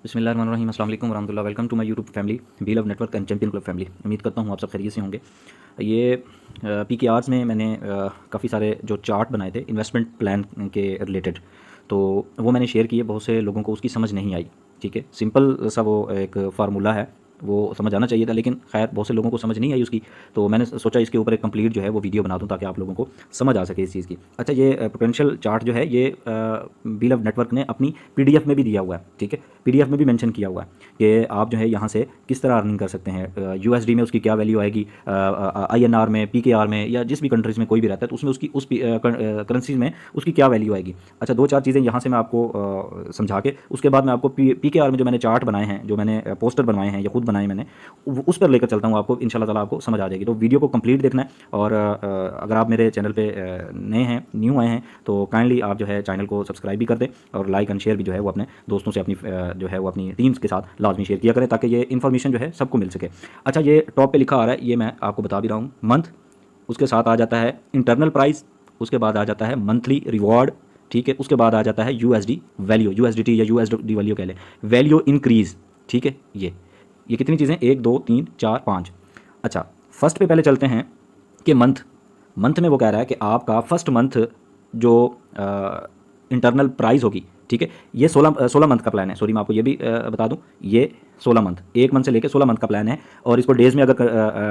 बिस्मिल्लाहिर्रहमानिर्रहीम, अस्सलाम वालेकुम वरहमतुल्लाह। Welcome to my YouTube family, B love network and champion club family. उम्मीद करता हूँ आप सब खैरियत से होंगे। ये पी के आर्स में मैंने काफ़ी सारे जो चार्ट बनाए थे इन्वेस्टमेंट प्लान के रिलेटेड, तो वो मैंने शेयर किए। बहुत से लोगों को उसकी समझ नहीं आई। ठीक है, सिंपल सा वो एक फार्मूला है, वो समझ आना चाहिए था, लेकिन खैर बहुत से लोगों को समझ नहीं आई उसकी। तो मैंने सोचा इसके ऊपर एक कंप्लीट जो है वो वीडियो बना दूं ताकि आप लोगों को समझ आ सके इस चीज़ की। अच्छा, ये पोटेंशियल चार्ट जो है ये बी लव नेटवर्क ने अपनी पीडीएफ में भी दिया हुआ है। ठीक है, पीडीएफ में भी मेंशन किया हुआ है कि आप जो है यहाँ से किस तरह अर्निंग कर सकते हैं। यूएसडी में उसकी क्या वैल्यू आएगी, आईएनआर में, पीकेआर में, या जिस भी कंट्रीज़ में कोई भी रहता है तो उसमें उसकी उस करेंसीज में उसकी क्या वैल्यू आएगी। अच्छा, दो चार चीज़ें यहाँ से मैं आपको समझा के उसके बाद मैं आपको पीकेआर में जो मैंने चार्ट बनाए हैं, जो मैंने पोस्टर बनवाए हैं या खुद बनाए मैंने, उस पर लेकर चलता हूँ आपको। इंशाल्लाह ताला आपको समझ आ जाएगी। तो वीडियो को कंप्लीट देखना है। और अगर आप मेरे चैनल पे नए हैं, न्यू आए हैं, तो काइंडली आप जो है चैनल को सब्सक्राइब भी कर दें और लाइक एंड शेयर भी जो है वो अपने दोस्तों से, अपनी जो है वो अपनी टीम्स के साथ लाजमी शेयर किया करें ताकि ये इन्फॉर्मेशन जो है सबको मिल सके। अच्छा, ये टॉप पे लिखा आ रहा है, ये मैं आपको बता भी रहा हूँ। मंथ, उसके साथ आ जाता है इंटरनल प्राइस, उसके बाद आ जाता है मंथली रिवॉर्ड। ठीक है, उसके बाद आ जाता है यूएसडी वैल्यू, यूएसडीटी या यूएसडी वैल्यू कह लें, वैल्यू इंक्रीज। ठीक है, ये कितनी चीज़ें, 1 2 3 4 5। अच्छा, फर्स्ट पे पहले चलते हैं कि मंथ में वो कह रहा है कि आपका फर्स्ट मंथ जो इंटरनल प्राइस होगी। ठीक है, ये 16 मंथ का प्लान है। सॉरी, मैं आपको ये भी बता दूं, ये 16 मंथ, एक मंथ से लेकर 16 मंथ का प्लान है। और इसको डेज़ में अगर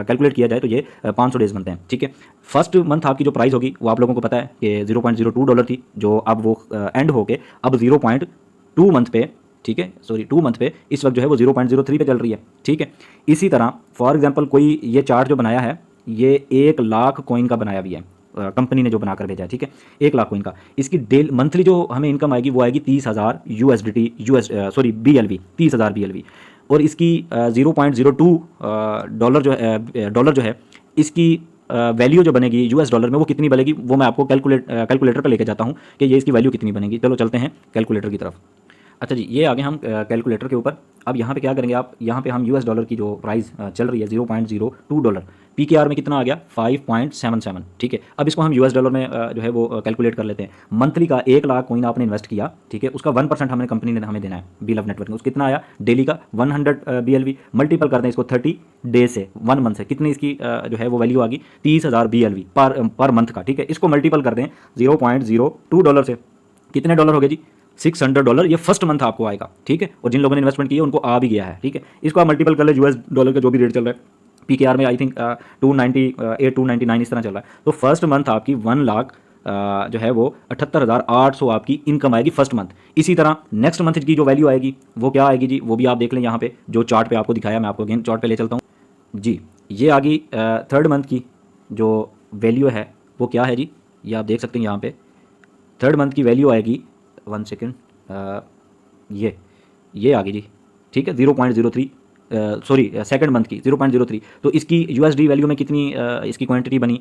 कैलकुलेट किया जाए तो ये 500 डेज़ बनते हैं। ठीक है, फर्स्ट मंथ आपकी जो प्राइस होगी वो आप लोगों को पता है कि $0.02 थी, जो अब वो एंड होके अब 0.2 मंथ पे, ठीक है, सॉरी 2 मंथ पे इस वक्त जो है वो 0.03 पे चल रही है। ठीक है, इसी तरह फॉर एग्जांपल कोई ये चार्ट जो बनाया है ये 1 लाख कॉइन का बनाया भी है, कंपनी ने जो बनाकर भेजा है। ठीक है, 1 लाख कॉइन का, इसकी मंथली जो हमें इनकम आएगी वो आएगी 30,000 यूएसडीटी, BLV, 30,000 BLV। और इसकी 0.02 डॉलर जो है इसकी वैल्यू जो बनेगी यूएस डॉलर में, वो कितनी बनेगी वो मैं आपको कैलकुलेटर पर लेके जाता हूँ कि ये इसकी वैल्यू कितनी बनेगी। चलो चलते हैं कैलकुलेटर की तरफ। अच्छा जी, ये आगे हम कैलकुलेटर के ऊपर। अब यहाँ पे क्या करेंगे आप, यहाँ पे हम यूएस डॉलर की जो प्राइस चल रही है $0.02, पीकेआर में कितना आ गया 5.77। ठीक है, अब इसको हम यूएस डॉलर में जो है वो कैलकुलेट कर लेते हैं। मंथली का 1 लाख कॉइन आपने इन्वेस्ट किया, ठीक है, उसका 1% हमें कंपनी ने हमें देना है बी लव नेटवर्क में। उसको कितना आया डेली का 100 BLV। मल्टीपल कर दें इसको 30 डे से, 1 मंथ से, कितनी इसकी जो है वो वैल्यू आ गई 30,000 BLV पर मंथ का। ठीक है, इसको मल्टीपल कर दें $0.02 से, कितने डॉलर हो गए जी, $600। ये फर्स्ट मंथ आपको आएगा। ठीक है, और जिन लोगों ने इन्वेस्टमेंट की है उनको आ भी गया है। ठीक है, इसको आप मल्टीपल कर ले यूएस डॉलर का जो भी रेट चल रहा है। पीकेआर में आई थिंक 298 299 इस तरह चल रहा है। तो फर्स्ट मंथ आपकी 1 लाख जो है वो 78,800 आपकी इनकम आएगी फर्स्ट मंथ। इसी तरह नेक्स्ट मंथ की जो वैल्यू आएगी वो क्या आएगी जी, वो भी आप देख लें यहाँ पे जो चार्ट पे आपको दिखाया। मैं आपको अगेन चार्ट पे ले चलता हूँ जी। ये आ गई थर्ड मंथ की जो वैल्यू है वो क्या है जी, ये आप देख सकते हैं यहाँ पे। थर्ड मंथ की वैल्यू आएगी, 1 सेकेंड, ये आ गई जी। ठीक है, 0.03, सॉरी सेकंड मंथ की 0.03। तो इसकी यूएसडी वैल्यू में कितनी इसकी क्वांटिटी बनी,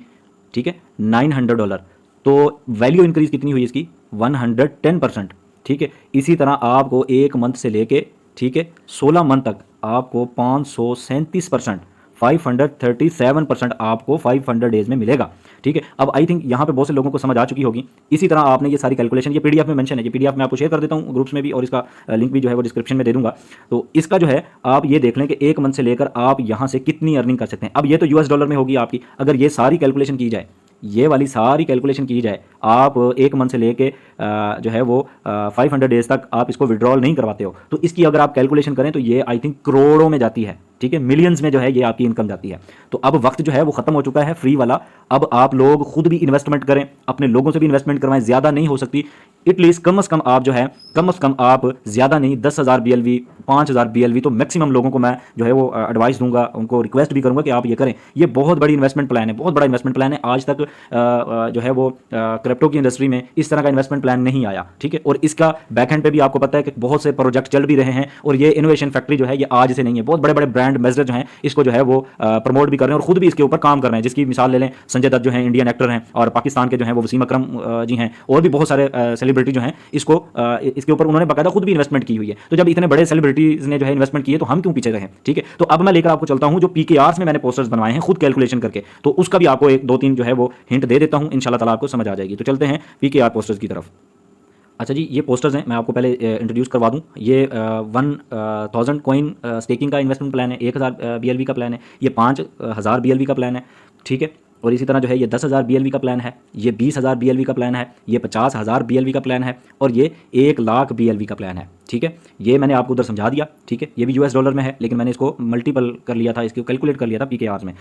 ठीक है, $900। तो वैल्यू इंक्रीज कितनी हुई इसकी 110%। ठीक है, इसी तरह आपको एक मंथ से लेके, ठीक है, 16 मंथ तक आपको 537%, 537% आपको 500 डेज में मिलेगा। ठीक है, अब आई थिंक यहाँ पे बहुत से लोगों को समझ आ चुकी होगी। इसी तरह आपने ये सारी कैलकुलेशन, ये पीडीएफ में मेंशन है, ये पीडीएफ मैं आपको शेयर कर देता हूँ ग्रुप्स में भी, और इसका लिंक भी जो है वो डिस्क्रिप्शन में दे दूंगा। तो इसका जो है आप ये देख लें कि एक मंथ से लेकर आप यहाँ से कितनी अर्निंग कर सकते हैं। अब ये तो यूएस डॉलर में होगी आपकी। अगर ये सारी कैलकुलेशन की जाए, ये वाली सारी कैलकुलेशन की जाए, आप एक मंथ से लेके जो है वो 500 डेज तक आप इसको विड्रॉल नहीं करवाते हो, तो इसकी अगर आप कैलकुलेशन करें तो ये आई थिंक करोड़ों में जाती है। ठीक है, मिलियंस में जो है ये आपकी इनकम जाती है। तो अब वक्त जो है वो खत्म हो चुका है फ्री वाला। अब आप लोग खुद भी इन्वेस्टमेंट करें, अपने लोगों से भी इन्वेस्टमेंट करवाएं। ज़्यादा नहीं हो सकती, एटलीस्ट कम से कम आप जो है, कम से कम आप ज़्यादा नहीं 10,000 BLV, 5,000 BLV तो मैक्सिमम लोगों को मैं जो है वो एडवाइस दूंगा, उनको रिक्वेस्ट भी करूंगा कि आप ये करें। ये बहुत बड़ी इन्वेस्टमेंट प्लान है, बहुत बड़ा इन्वेस्टमेंट प्लान है। आज तक जो है वो क्रिप्टो की इंडस्ट्री में इस तरह का इन्वेस्टमेंट प्लान नहीं आया। ठीक है, और इसका बैकएंड पे भी आपको पता है कि बहुत से प्रोजेक्ट चल भी रहे हैं। और ये इनोवेशन फैक्ट्री जो है ये आज से नहीं है, बहुत बड़े बड़े ब्रांड एम्बेसडर जो हैं इसको जो है वो प्रमोट भी कर रहे हैं और खुद भी इसके ऊपर काम कर रहे हैं। जिसकी मिसाल ले लें, संजय दत्त जो है इंडियन एक्टर हैं, और पाकिस्तान के जो है वो वसीम अकरम जी हैं, और भी बहुत सारे सेलिब्रिटी जो हैं इसके ऊपर उन्होंने बाकायदा खुद भी इन्वेस्टमेंट की हुई है। तो जब इतने बड़े सेलिब्रिटीज ने जो है इन्वेस्टमेंट की है तो हम क्यों पीछे रहे। ठीक है, तो अब मैं लेकर आपको चलता हूं जो पीकेआर्स में मैंने पोस्टर्स बनवाए हैं खुद कैलकुलेशन करके, तो उसका भी आपको 1 2 3 जो है वो हिंट दे देता हूं, इंशाल्लाह ताला आपको समझ आ जाएगी। तो चलते हैं पीकेआर पोस्टर्स की तरफ। अच्छा जी, ये पोस्टर्स हैं, मैं आपको पहले इंट्रोड्यूस करवा दूं। ये 1000 कॉइन स्टेकिंग का इन्वेस्टमेंट प्लान है, 1000 BLV का प्लान है, ये 5000 BLV का प्लान है, ठीक है। और इसी तरह जो है ये 10,000 BLV का प्लान है, ये 20,000 BLV का प्लान है, ये 50,000 BLV का प्लान है, और ये 1,00,000 BLV का प्लान है, ठीक है। ये मैंने आपको उधर समझा दिया, ठीक है। ये भी US डॉलर में है, लेकिन मैंने इसको मल्टीपल कर लिया था, इसको कैलकुलेट कर लिया था PKR में।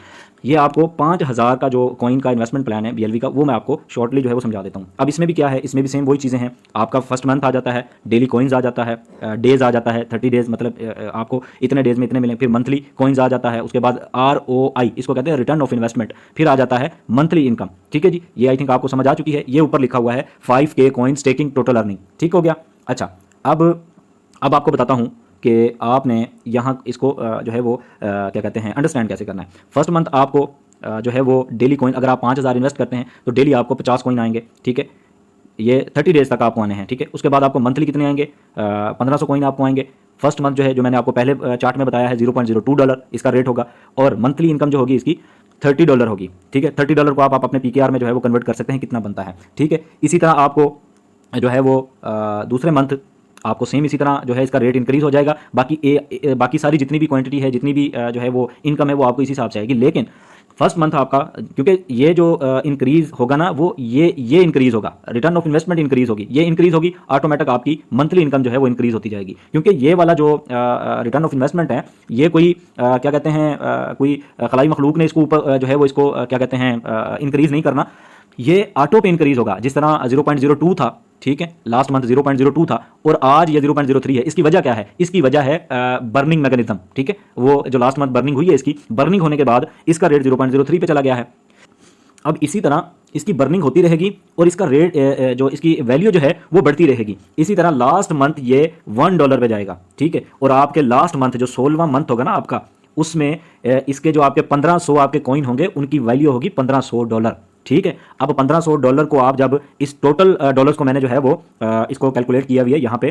ये आपको 5,000 का जो कॉइन का इन्वेस्टमेंट प्लान है BLV का, वो मैं आपको शॉर्टली जो है वो समझा देता हूँ। अब इसमें भी क्या है, इसमें भी सेम वही चीज़ें हैं। आपका फर्स्ट मंथ आ जाता है, डेली कॉइन्स आ जाता है, डेज आ जाता है, 30 डेज मतलब आपको इतने डेज में इतने मिलेंगे, फिर मंथली कॉइन्स आ जाता है, उसके बाद ROI इसको कहते हैं रिटर्न ऑफ इन्वेस्टमेंट, फिर आ जाता है मंथली इनकम, ठीक है जी। ये आई थिंक आपको समझ आ चुकी है। ये ऊपर लिखा हुआ है 5K coin staking total earning, ठीक हो गया। अच्छा, अब आपको बताता हूँ कि आपने यहाँ इसको जो है वो क्या कहते हैं अंडरस्टैंड कैसे करना है। फर्स्ट मंथ आपको जो है वो डेली कॉइन, अगर आप 5,000 इन्वेस्ट करते हैं तो डेली आपको 50 कॉइन आएंगे, ठीक है। ये 30 डेज तक आपको आने हैं, ठीक है। उसके बाद आपको मंथली कितने आएंगे, 1500 कॉइन आपको आएंगे। फर्स्ट मंथ जो है, जो मैंने आपको पहले चार्ट में बताया है, $0.02 इसका रेट होगा, और मंथली इनकम जो होगी इसकी $30 होगी, ठीक है। $30 को आप अपने PKR में जो है वो कन्वर्ट कर सकते हैं, कितना बनता है, ठीक है। इसी तरह आपको जो है वो दूसरे मंथ आपको सेम इसी तरह जो है इसका रेट इंक्रीज़ हो जाएगा। बाकी सारी जितनी भी क्वांटिटी है, जितनी भी जो है वो इनकम है, वो आपको इसी हिसाब से आएगी। लेकिन फर्स्ट मंथ आपका, क्योंकि ये जो इंक्रीज़ होगा ना, वो ये इंक्रीज़ होगा, रिटर्न ऑफ इन्वेस्टमेंट इंक्रीज़ होगी, ये इंक्रीज़ होगी, ऑटोमेटिक आपकी मंथली इनकम जो है वो इंक्रीज़ होती जाएगी। क्योंकि ये वाला जो रिटर्न ऑफ इन्वेस्टमेंट है, ये कोई क्या कहते हैं कोई खलाई मखलूक ने इसको ऊपर जो है वो इसको क्या कहते हैं इंक्रीज़ नहीं करना, ये ऑटो पे इंक्रीज़ होगा। जिस तरह 0.02 था, ठीक है, लास्ट मंथ 0.02 था, और आज ये 0.03 है। इसकी वजह क्या है, इसकी वजह है बर्निंग मैकेनिज्म, ठीक है। वो जो लास्ट मंथ बर्निंग हुई है, इसकी बर्निंग होने के बाद इसका रेट 0.03 पे चला गया है। अब इसी तरह इसकी बर्निंग होती रहेगी और इसका रेट जो इसकी वैल्यू जो है वो बढ़ती रहेगी। इसी तरह लास्ट मंथ ये $1 पे जाएगा, ठीक है। और आपके लास्ट मंथ जो 16वां मंथ होगा ना आपका, उसमें इसके जो आपके 1500 आपके कॉइन होंगे, उनकी वैल्यू होगी $1500, ठीक है। अब $1500 को आप जब इस टोटल डॉलर्स को मैंने जो है वो इसको कैलकुलेट किया हुआ है यहाँ पे,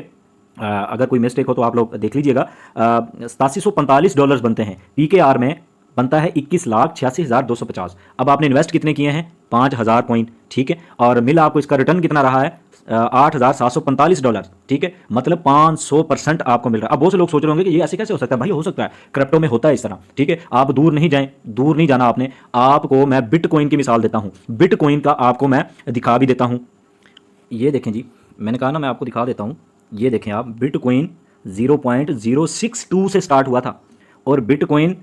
अगर कोई मिस्टेक हो तो आप लोग देख लीजिएगा। $8745 बनते हैं, PKR में बनता है 21,86,250। अब आपने इन्वेस्ट कितने किए हैं, 5,000 कॉइन, ठीक है। और मिला आपको इसका रिटर्न कितना रहा है, $8,745, ठीक है। मतलब 500% आपको मिल रहा है। अब बहुत से लोग सोच रहे होंगे कि ये ऐसे कैसे हो सकता है। भाई हो सकता है, क्रिप्टो में होता है इस तरह, ठीक है। आप दूर नहीं जाएं, दूर नहीं जाना आपने। आपको मैं बिटकॉइन की मिसाल देता हूं, बिटकॉइन का आपको मैं दिखा भी देता हूं। ये देखें जी, मैंने कहा ना मैं आपको दिखा देता हूं। ये देखें आप, बिटकॉइन 0.062 से स्टार्ट हुआ था और बिटकॉइन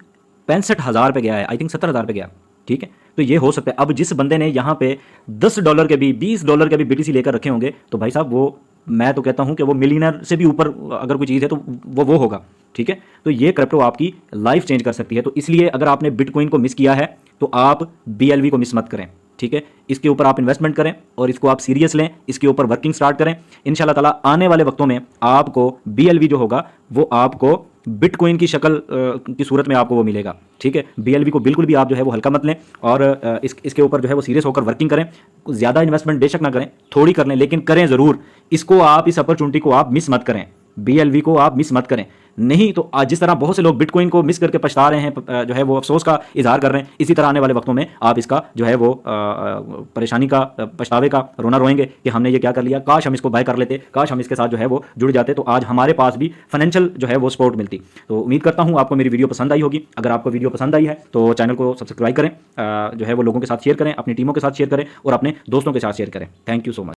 65,000 पे गया है, आई थिंक 70,000 पे गया, ठीक है। तो ये हो सकता है। अब जिस बंदे ने यहाँ पे $10 के भी, $20 के भी BTC लेकर रखे होंगे, तो भाई साहब वो, मैं तो कहता हूँ कि वो मिलियनर से भी ऊपर अगर कोई चीज़ है तो वो होगा, ठीक है। तो ये क्रिप्टो आपकी लाइफ चेंज कर सकती है। तो इसलिए अगर आपने बिटकॉइन को मिस किया है तो आप BLV को मिस मत करें, ठीक है। इसके ऊपर आप इन्वेस्टमेंट करें और इसको आप सीरियस लें, इसके ऊपर वर्किंग स्टार्ट करें। इंशाल्लाह ताला आने वाले वक्तों में आपको BLV जो होगा वो आपको बिटकॉइन की शक्ल की सूरत में आपको वो मिलेगा, ठीक है। BLV को बिल्कुल भी आप जो है वो हल्का मत लें और इसके ऊपर जो है वो सीरियस होकर वर्किंग करें। ज़्यादा इन्वेस्टमेंट बेशक ना करें, थोड़ी कर लें, लेकिन करें ज़रूर। इसको आप, इस अपॉर्चुनिटी को आप मिस मत करें, BLV को आप मिस मत करें। नहीं तो आज जिस तरह बहुत से लोग बिटकॉइन को मिस करके पछता रहे हैं, जो है वो अफसोस का इजहार कर रहे हैं, इसी तरह आने वाले वक्तों में आप इसका जो है वो परेशानी का, पछतावे का रोना रोएंगे कि हमने ये क्या कर लिया, काश हम इसको बाय कर लेते, काश हम इसके साथ जो है वो जुड़ जाते, तो आज हमारे पास भी फाइनेंशियल जो है वो सपोर्ट मिलती। तो उम्मीद करता हूँ आपको मेरी वीडियो पसंद आई होगी। अगर आपको वीडियो पसंद आई है तो चैनल को सब्सक्राइब करें, जो है वो लोगों के साथ शेयर करें, अपनी टीमों के साथ शेयर करें और अपने दोस्तों के साथ शेयर करें। Thank you so much.